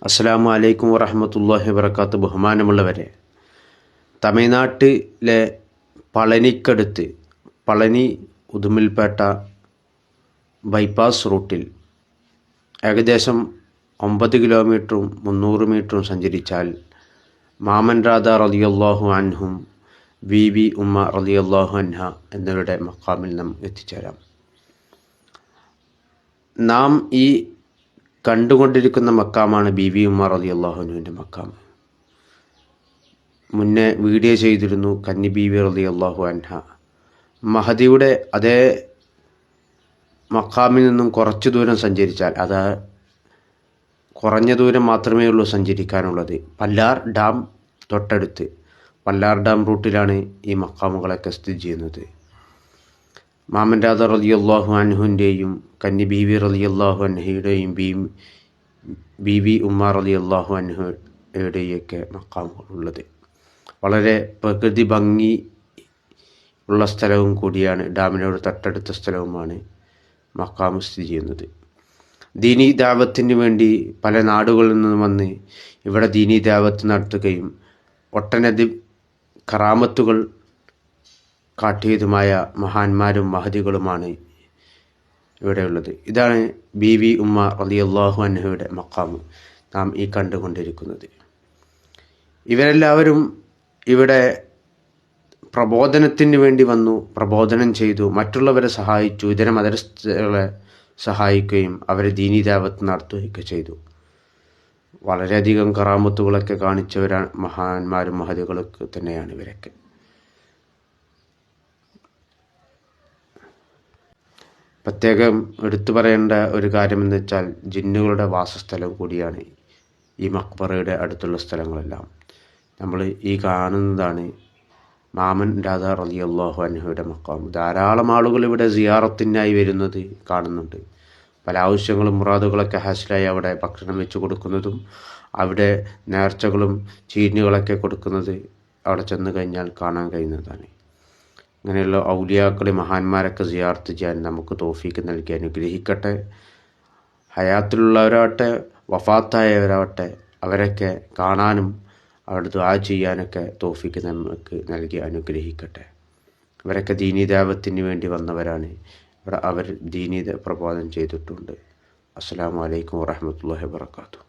അസ്സലാമു അലൈക്കും വറഹ്മത്തുള്ളാഹി വബറകാതുഹു. ബഹുമാനമുള്ളവരെ, തമിഴ്നാട്ടിലെ പളനിക്കടുത്ത് പളനി ഉദുമൽപേട്ട ബൈപ്പാസ് റൂട്ടിൽ ഏകദേശം 9 കിലോമീറ്ററും 300 മീറ്ററും സഞ്ചരിച്ചാൽ മാമൻ രാധ റളിയല്ലാഹു അൻഹും ബീബി ഉമ്മ റളിയല്ലാഹു അൻഹ എന്നിവരുടെ മഖാമിൽ നാം എത്തിച്ചേരാം. നാം ഈ കണ്ടുകൊണ്ടിരിക്കുന്ന മക്കാമാണ് ബീബി ഉമ്മ റളിയല്ലാഹു അൻഹുവിൻ്റെ മക്കാം. മുന്നേ വീഡിയോ ചെയ്തിരുന്നു കന്നി ബീബി റളിയല്ലാഹു അൻഹ. മഹദിയുടെ അതേ മക്കാമിൽ നിന്നും കുറച്ച് ദൂരം സഞ്ചരിച്ചാൽ, അത് കുറഞ്ഞ ദൂരം മാത്രമേ ഉള്ളൂ സഞ്ചരിക്കാനുള്ളത്. പല്ലാർ ഡാം തൊട്ടടുത്ത്, പല്ലാർ ഡാം റൂട്ടിലാണ് ഈ മക്കാമുകളൊക്കെ സ്ഥിതി ചെയ്യുന്നത്. മാമൻ രാധ റളിയല്ലാഹു അൻഹുവിൻ്റെയും കന്നി ബീബി റളിയല്ലാഹു അൻഹയുടെയും ബീബി ഉമ്മ റളിയല്ലാഹു അൻഹയുടെയൊക്കെ മക്കാമുകളുള്ളത്. വളരെ പ്രകൃതി ഭംഗി ഉള്ള സ്ഥലവും കൂടിയാണ്. ഡാമിനോട് തൊട്ടടുത്ത സ്ഥലവുമാണ് മക്കാം സ്ഥിതി ചെയ്യുന്നത്. ദീനീ ദഅവത്തിന് വേണ്ടി പല നാടുകളിൽ നിന്നും വന്ന് ഇവിടെ ദീനീ ദഅവത്ത് നടത്തുകയും ഒട്ടനവധി കറാമത്തുകൾ കാട്ടിയതുമായ മഹാന്മാരും മഹദികളുമാണ് ഇവിടെയുള്ളത്. ഇതാണ് ബീബി ഉമ്മ റളിയല്ലാഹു അൻഹയുടെ മക്കാം നാം ഈ കണ്ടുകൊണ്ടിരിക്കുന്നത്. ഇവരെല്ലാവരും ഇവിടെ പ്രബോധനത്തിന് വേണ്ടി വന്നു, പ്രബോധനം ചെയ്തു, മറ്റുള്ളവരെ സഹായിച്ചു, ഇതര മതസ്ഥരെ സഹായിക്കുകയും അവരെ ദീനീ ദഅവത്ത് നടത്തുകയൊക്കെ ചെയ്തു. വളരെയധികം കറാമത്തുകളൊക്കെ കാണിച്ചവരാണ് മഹാന്മാരും മഹദികളൊക്കെ തന്നെയാണ് ഇവരൊക്കെ. പ്രത്യേകം എടുത്തു പറയേണ്ട ഒരു കാര്യമെന്ന് വെച്ചാൽ ജിന്നുകളുടെ വാസസ്ഥലം കൂടിയാണ് ഈ മക്ബറയുടെ അടുത്തുള്ള സ്ഥലങ്ങളെല്ലാം. നമ്മൾ ഈ കാണുന്നതാണ് മാമൻ രാധ റളിയല്ലാഹു അൻഹയുടെ മക്കാം. ധാരാളം ആളുകൾ ഇവിടെ സിയാറത്തിനായി വരുന്നത് കാണുന്നുണ്ട്. പല ആവശ്യങ്ങളും മുറാദുകളൊക്കെ ഹാസിലായി അവിടെ ഭക്ഷണം വെച്ച് കൊടുക്കുന്നതും അവിടെ നേർച്ചകളും ചീനുകളൊക്കെ കൊടുക്കുന്നത് അവിടെ ചെന്ന് കഴിഞ്ഞാൽ കാണാൻ കഴിയുന്നതാണ്. അങ്ങനെയുള്ള ഔലിയാക്കളെ മഹാന്മാരൊക്കെ സിയാർത്ത് ചെയ്യാൻ നമുക്ക് തൗഫീക്ക് നൽകി അനുഗ്രഹിക്കട്ടെ. ഹയാത്തിലുള്ളവരാവട്ടെ വഫാത്തായവരാവട്ടെ അവരൊക്കെ കാണാനും അവിടെ ദുആ ചെയ്യാനൊക്കെ തൗഫീക്ക് നമുക്ക് നൽകി അനുഗ്രഹിക്കട്ടെ. ഇവരൊക്കെ ദീനീ ദഅവത്തിന് വേണ്ടി വന്നവരാണ്. അവർ ദീനീ പ്രബോധനം ചെയ്തിട്ടുണ്ട്. അസ്സലാമു അലൈക്കും വറഹ്മത്തുള്ളാഹി വബറകാതുഹു.